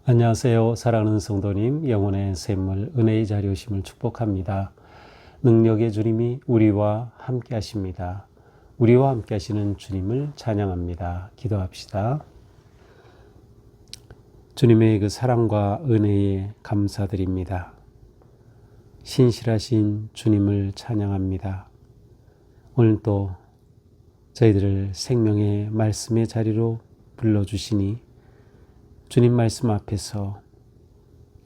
안녕하세요. 사랑하는 성도님, 영혼의 샘물, 은혜의 자리오심을 축복합니다. 능력의 주님이 우리와 함께 하십니다. 우리와 함께 하시는 주님을 찬양합니다. 기도합시다. 주님의 그 사랑과 은혜에 감사드립니다. 신실하신 주님을 찬양합니다. 오늘도 저희들을 생명의 말씀의 자리로 불러주시니 주님 말씀 앞에서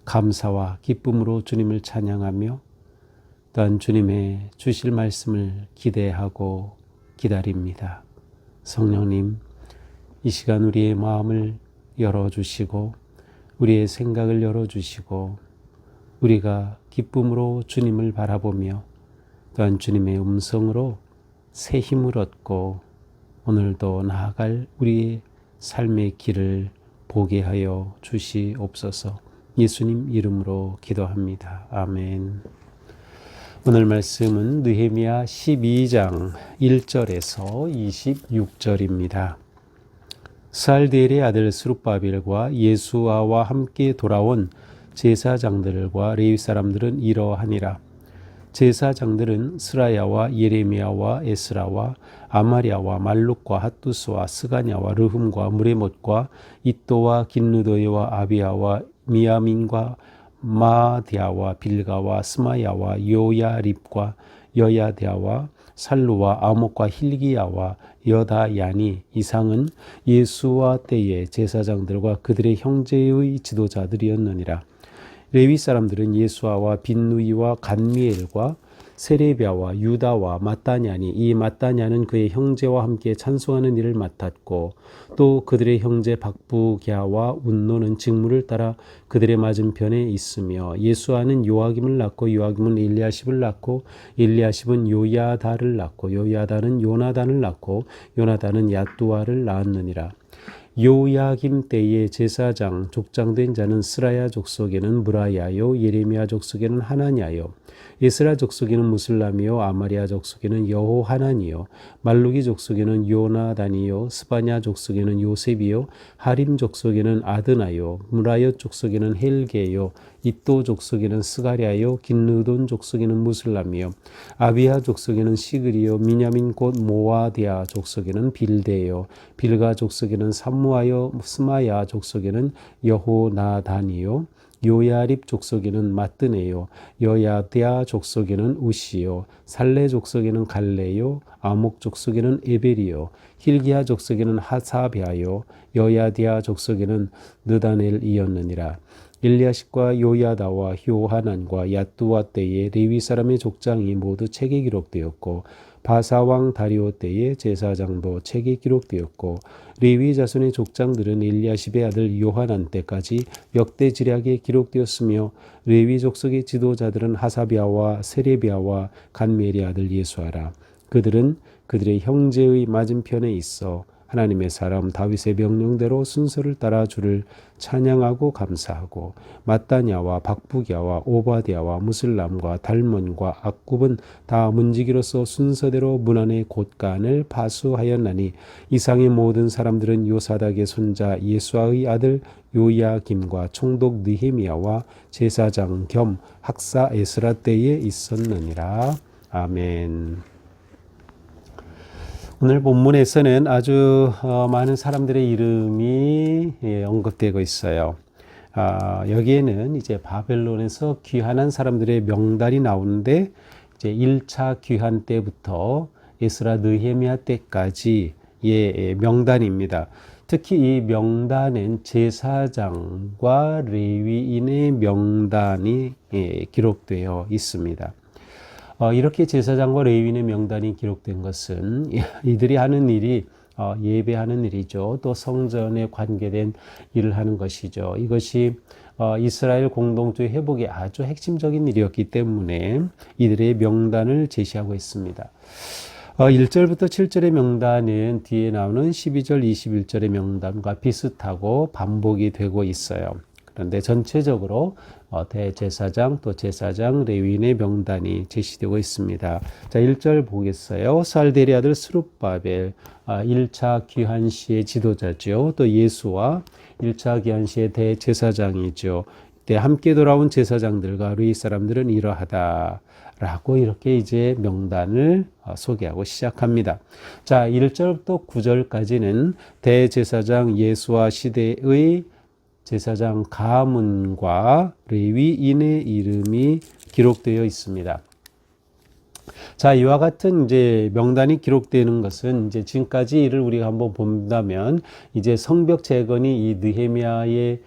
감사와 기쁨으로 주님을 찬양하며 또한 주님의 주실 말씀을 기대하고 기다립니다. 성령님, 이 시간 우리의 마음을 열어주시고 우리의 생각을 열어주시고 우리가 기쁨으로 주님을 바라보며 또한 주님의 음성으로 새 힘을 얻고 오늘도 나아갈 우리의 삶의 길을 보게 하여 주시옵소서. 예수님 이름으로 기도합니다. 아멘. 오늘 말씀은 느헤미야 12장 1절에서 26절입니다. 스알디엘의 아들 스룹바벨과 예수아와 함께 돌아온 제사장들과 레위 사람들은 이러하니라. 제사장들은 스라야와 예레미야와 에스라와 아마리아와 말룩과 핫두스와 스가냐와 르흠과 무레못과 이또와 긴느도이와 아비야와 미야민과 마디아와 빌가와 스마야와 요야립과 여야데아와 살루와 아목과 힐기야와 여다야니 이상은 예수와 때의 제사장들과 그들의 형제의 지도자들이었느니라. 레위 사람들은 예수아와 빈누이와 간미엘과 세레비아와 유다와 마따냐니 이 마따냐는 그의 형제와 함께 찬송하는 일을 맡았고 또 그들의 형제 박부갸와 운노는 직무를 따라 그들의 맞은편에 있으며 예수아는 요아김을 낳고 요아김은 엘리야십을 낳고 엘리야십은 요야다를 낳고 요야다는 요나단을 낳고 요나단은 야뚜아를 낳았느니라. 요야김 때의 제사장 족장된 자는 스라야 족속에는 무라야요 예레미야 족속에는 하나냐요 에스라 족속에는 무슬람이요 아마리아 족속에는 여호하나니요 말루기 족속에는 요나단이요 스바냐 족속에는 요셉이요 하림 족속에는 아드나요 무라여 족속에는 헬게요 이또 족속에는 스가랴요 긴느돈 족속에는 무슬람이요 아비야 족속에는 시그리요 미냐민 곧 모아디아 족속에는 빌데요 빌가 족속에는 삼무아요 스마야 족속에는 여호나단이요 요야립 족속에는 마뜨네요 여야디아 족속에는 우시요 살레 족속에는 갈레요 아목 족속에는 에벨이요 힐기야 족속에는 하사비아요 여야디아 족속에는 느다넬이었느니라. 엘리야십과 요야다와 요하난과 야뚜아 때의 레위 사람의 족장이 모두 책에 기록되었고 바사왕 다리오 때의 제사장도 책에 기록되었고 레위 자손의 족장들은 엘리야십의 아들 요하난 때까지 역대지략에 기록되었으며 레위 족속의 지도자들은 하사비아와 세레비아와 간멜의 아들 예수아라. 그들은 그들의 형제의 맞은편에 있어 하나님의 사람 다윗의 명령대로 순서를 따라 주를 찬양하고 감사하고 마따냐와 박부갸와 오바디아와 무슬람과 달몬과 악굽은 다 문지기로서 순서대로 문 안의 곳간을 파수하였나니 이상의 모든 사람들은 요사닥의 손자 예수아의 아들 요야김과 총독 느헤미야와 제사장 겸 학사 에스라 때에 있었느니라. 아멘. 오늘 본문에서는 아주 많은 사람들의 이름이 언급되고 있어요. 여기에는 이제 바벨론에서 귀환한 사람들의 명단이 나오는데 이제 1차 귀환 때부터 에스라 느헤미야 때까지의 명단입니다. 특히 이 명단엔 제사장과 레위인의 명단이 기록되어 있습니다. 이렇게 제사장과 레위인의 명단이 기록된 것은 이들이 하는 일이 예배하는 일이죠. 또 성전에 관계된 일을 하는 것이죠. 이것이 이스라엘 공동체의 회복에 아주 핵심적인 일이었기 때문에 이들의 명단을 제시하고 있습니다. 1절부터 7절의 명단은 뒤에 나오는 12절, 21절의 명단과 비슷하고 반복이 되고 있어요. 그런데 전체적으로 대제사장 또 제사장 레위인의 명단이 제시되고 있습니다. 자, 1절 보겠어요. 살델의 아들 스룹바벨 1차 귀환 시의 지도자죠. 또 예수와 1차 귀환 시의 대제사장이죠. 이때 함께 돌아온 제사장들과 레위 사람들은 이러하다. 라고 이렇게 이제 명단을 소개하고 시작합니다. 자, 1절부터 9절까지는 대제사장 예수와 시대의 제사장 가문과 레위인의 이름이 기록되어 있습니다. 자, 이와 같은 이제 명단이 기록되는 것은 이제 지금까지 이를 우리가 한번 본다면 이제 성벽 재건이 이 느헤미야의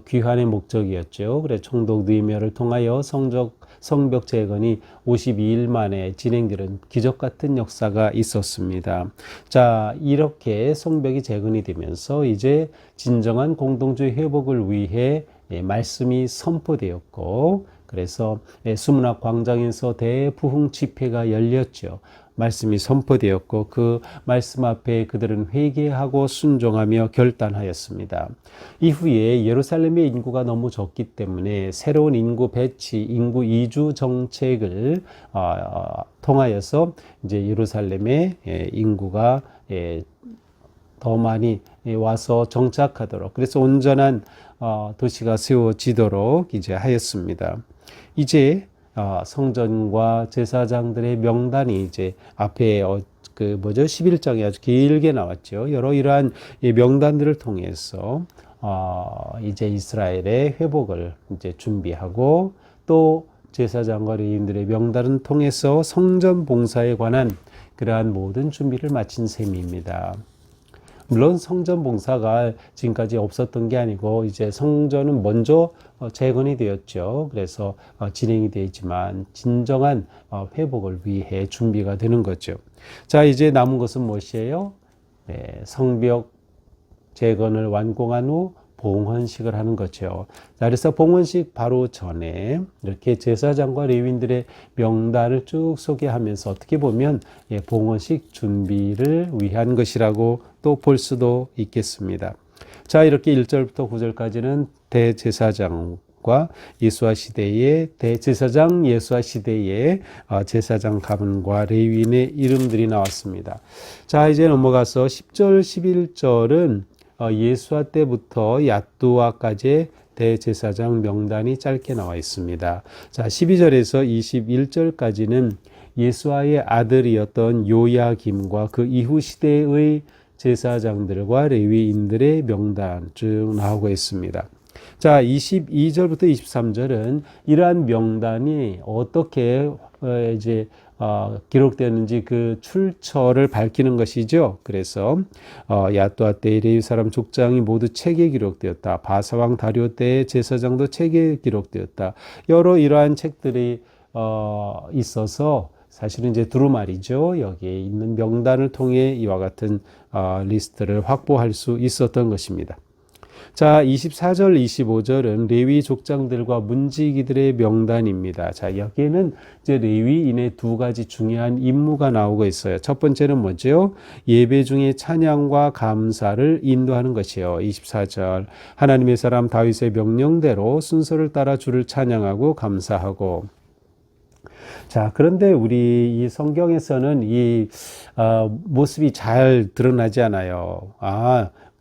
귀환의 목적이었죠. 그래 총독 느헤미야를 통하여 성벽 재건이 52일 만에 진행되는 기적 같은 역사가 있었습니다. 자, 이렇게 성벽이 재건이 되면서 이제 진정한 공동주의 회복을 위해 말씀이 선포되었고, 그래서 수문학 광장에서 대부흥 집회가 열렸죠. 말씀이 선포되었고 그 말씀 앞에 그들은 회개하고 순종하며 결단하였습니다. 이후에 예루살렘의 인구가 너무 적기 때문에 새로운 인구 배치, 인구 이주 정책을 통하여서 이제 예루살렘의 인구가 더 많이 와서 정착하도록, 그래서 온전한 도시가 세워지도록 이제 하였습니다. 이제 성전과 제사장들의 명단이 이제 앞에 11장에 아주 길게 나왔죠. 여러 이러한 명단들을 통해서 이제 이스라엘의 회복을 이제 준비하고, 또 제사장과 레위인들의 명단을 통해서 성전 봉사에 관한 그러한 모든 준비를 마친 셈입니다. 물론 성전 봉사가 지금까지 없었던 게 아니고 이제 성전은 먼저 재건이 되었죠. 그래서 진행이 되지만 진정한 회복을 위해 준비가 되는 거죠. 자, 이제 남은 것은 무엇이에요? 성벽 재건을 완공한 후 봉헌식을 하는 거죠. 자, 그래서 봉헌식 바로 전에 이렇게 제사장과 레위인들의 명단을 쭉 소개하면서 어떻게 보면 봉헌식 준비를 위한 것이라고 또 볼 수도 있겠습니다. 자, 이렇게 1절부터 9절까지는 대제사장과 예수와 시대의 대제사장 예수와 시대의 제사장 가문과 레위인의 이름들이 나왔습니다. 자, 이제 넘어가서 10절 11절은 예수와 때부터 야뚜아까지의 대제사장 명단이 짧게 나와 있습니다. 자, 12절에서 21절까지는 예수아의 아들이었던 요야김과 그 이후 시대의 제사장들과 레위인들의 명단 쭉 나오고 있습니다. 자, 22절부터 23절은 이러한 명단이 어떻게 이제 기록되었는지 그 출처를 밝히는 것이죠. 그래서 야뚜아 때의 레위 사람 족장이 모두 책에 기록되었다. 바사왕 다리오 때의 제사장도 책에 기록되었다. 여러 이러한 책들이 있어서 사실은 이제 두루마리죠. 여기에 있는 명단을 통해 이와 같은 리스트를 확보할 수 있었던 것입니다. 자, 24절, 25절은 레위 족장들과 문지기들의 명단입니다. 자, 여기에는 이제 레위인의 두 가지 중요한 임무가 나오고 있어요. 첫 번째는 뭐죠? 예배 중에 찬양과 감사를 인도하는 것이요. 24절, 하나님의 사람 다윗의 명령대로 순서를 따라 주를 찬양하고 감사하고. 자, 그런데 우리 이 성경에서는 이 모습이 잘 드러나지 않아요.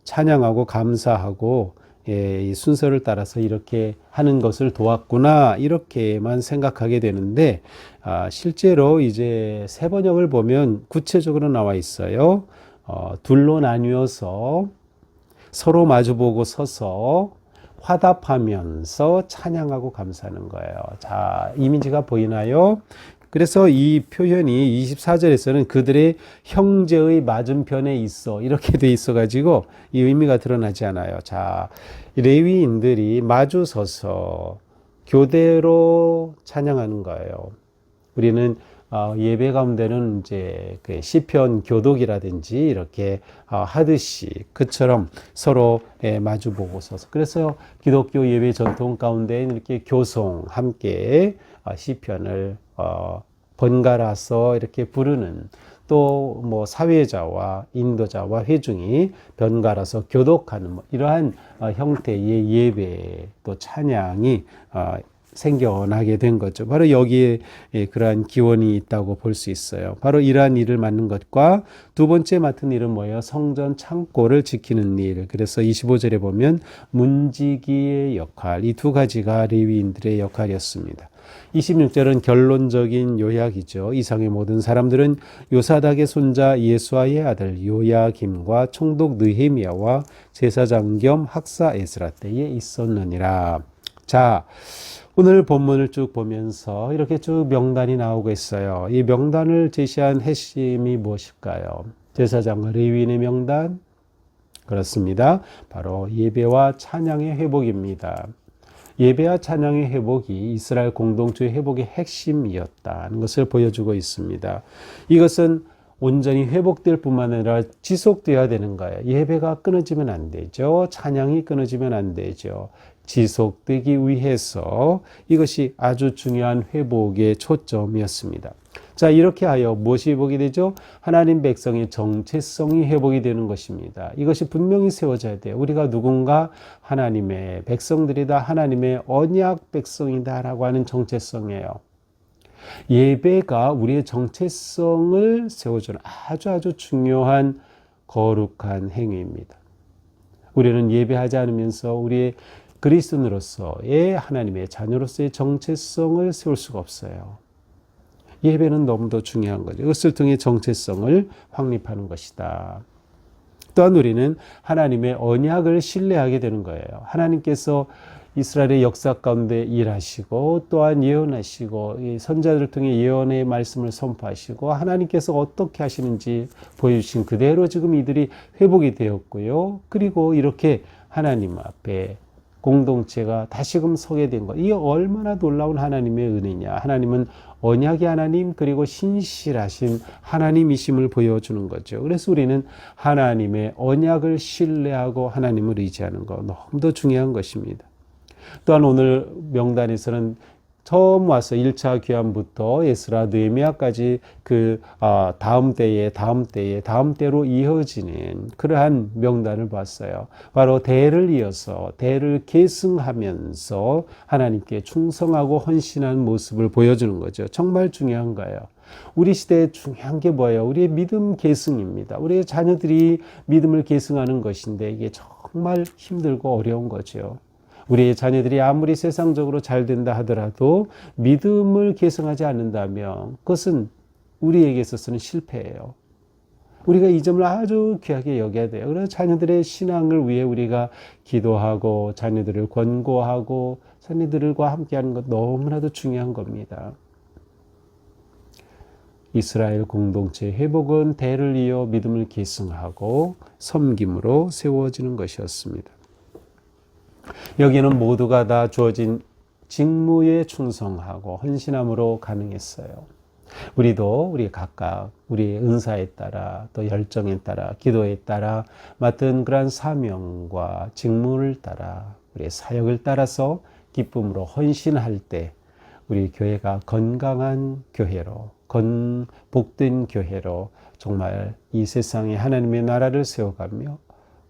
찬양하고 감사하고 이 순서를 따라서 이렇게 하는 것을 도왔구나, 이렇게만 생각하게 되는데 실제로 이제 세 번역을 보면 구체적으로 나와 있어요. 둘로 나뉘어서 서로 마주보고 서서 화답하면서 찬양하고 감사하는 거예요. 자, 이미지가 보이나요? 그래서 이 표현이 24절에서는 그들의 형제의 맞은편에 있어, 이렇게 돼 있어가지고 이 의미가 드러나지 않아요. 자, 레위인들이 마주 서서 교대로 찬양하는 거예요. 우리는 예배 가운데는 이제 그 시편 교독이라든지 이렇게 하듯이 그처럼 서로 마주 보고 서서, 그래서 기독교 예배 전통 가운데 이렇게 교송 함께 시편을 번갈아서 이렇게 부르는, 또 뭐 사회자와 인도자와 회중이 번갈아서 교독하는 뭐 이러한 형태의 예배 또 찬양이 생겨나게 된 거죠. 바로 여기에 그러한 기원이 있다고 볼 수 있어요. 바로 이러한 일을 맡는 것과 두 번째 맡은 일은 뭐예요? 성전 창고를 지키는 일. 그래서 25절에 보면 문지기의 역할, 이 두 가지가 레위인들의 역할이었습니다. 26절은 결론적인 요약이죠. 이상의 모든 사람들은 요사닥의 손자 예수아의 아들 요야김과 총독 느헤미야와 제사장 겸 학사 에스라 때에 있었느니라. 자, 오늘 본문을 쭉 보면서 이렇게 쭉 명단이 나오고 있어요. 이 명단을 제시한 핵심이 무엇일까요? 제사장과 레위인의 명단? 그렇습니다. 바로 예배와 찬양의 회복입니다. 예배와 찬양의 회복이 이스라엘 공동체의 회복의 핵심이었다는 것을 보여주고 있습니다. 이것은 온전히 회복될 뿐만 아니라 지속되어야 되는 거예요. 예배가 끊어지면 안 되죠. 찬양이 끊어지면 안 되죠. 지속되기 위해서 이것이 아주 중요한 회복의 초점이었습니다. 자, 이렇게 하여 무엇이 회복이 되죠? 하나님 백성의 정체성이 회복이 되는 것입니다. 이것이 분명히 세워져야 돼요. 우리가 누군가 하나님의 백성들이다, 하나님의 언약 백성이다라고 하는 정체성이에요. 예배가 우리의 정체성을 세워주는 아주 중요한 거룩한 행위입니다. 우리는 예배하지 않으면서 우리의 그리스도인으로서의 하나님의 자녀로서의 정체성을 세울 수가 없어요. 예배는 너무도 중요한 거죠. 그것을 통해 정체성을 확립하는 것이다. 또한 우리는 하나님의 언약을 신뢰하게 되는 거예요. 하나님께서 이스라엘의 역사 가운데 일하시고 또한 예언하시고 이 선자들을 통해 예언의 말씀을 선포하시고 하나님께서 어떻게 하시는지 보여주신 그대로 지금 이들이 회복이 되었고요. 그리고 이렇게 하나님 앞에 공동체가 다시금 서게 된 것. 이게 얼마나 놀라운 하나님의 은혜냐. 하나님은 언약의 하나님 그리고 신실하신 하나님이심을 보여주는 거죠. 그래서 우리는 하나님의 언약을 신뢰하고 하나님을 의지하는 것 너무도 중요한 것입니다. 또한 오늘 명단에서는 처음 와서 1차 귀환부터 에스라 느헤미야까지 다음 때로 이어지는 그러한 명단을 봤어요. 바로 대를 이어서 대를 계승하면서 하나님께 충성하고 헌신한 모습을 보여주는 거죠. 정말 중요한 거예요. 우리 시대에 중요한 게 뭐예요? 우리의 믿음 계승입니다. 우리의 자녀들이 믿음을 계승하는 것인데 이게 정말 힘들고 어려운 거죠. 우리의 자녀들이 아무리 세상적으로 잘 된다 하더라도 믿음을 계승하지 않는다면 그것은 우리에게 있어서는 실패예요. 우리가 이 점을 아주 귀하게 여겨야 돼요. 그래서 자녀들의 신앙을 위해 우리가 기도하고 자녀들을 권고하고 자녀들과 함께하는 것 너무나도 중요한 겁니다. 이스라엘 공동체의 회복은 대를 이어 믿음을 계승하고 섬김으로 세워지는 것이었습니다. 여기는 모두가 다 주어진 직무에 충성하고 헌신함으로 가능했어요. 우리도 우리 각각 우리의 은사에 따라 또 열정에 따라 기도에 따라 맡은 그러한 사명과 직무를 따라 우리의 사역을 따라서 기쁨으로 헌신할 때 우리 교회가 건강한 교회로 복된 교회로 정말 이 세상에 하나님의 나라를 세워가며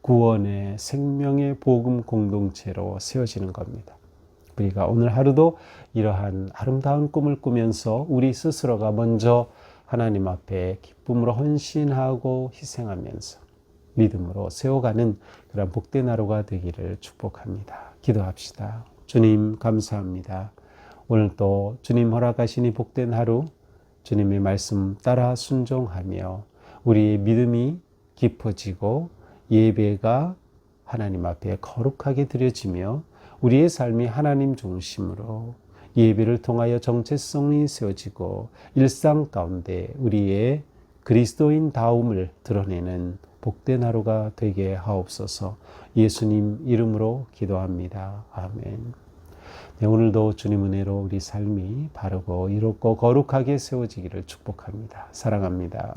구원의 생명의 복음 공동체로 세워지는 겁니다. 우리가 오늘 하루도 이러한 아름다운 꿈을 꾸면서 우리 스스로가 먼저 하나님 앞에 기쁨으로 헌신하고 희생하면서 믿음으로 세워가는 그런 복된 하루가 되기를 축복합니다. 기도합시다. 주님 감사합니다. 오늘 또 주님 허락하신 이 복된 하루 주님의 말씀 따라 순종하며 우리의 믿음이 깊어지고 예배가 하나님 앞에 거룩하게 드려지며 우리의 삶이 하나님 중심으로 예배를 통하여 정체성이 세워지고 일상 가운데 우리의 그리스도인다움을 드러내는 복된 하루가 되게 하옵소서. 예수님 이름으로 기도합니다. 아멘. 네, 오늘도 주님 은혜로 우리 삶이 바르고 이롭고 거룩하게 세워지기를 축복합니다. 사랑합니다.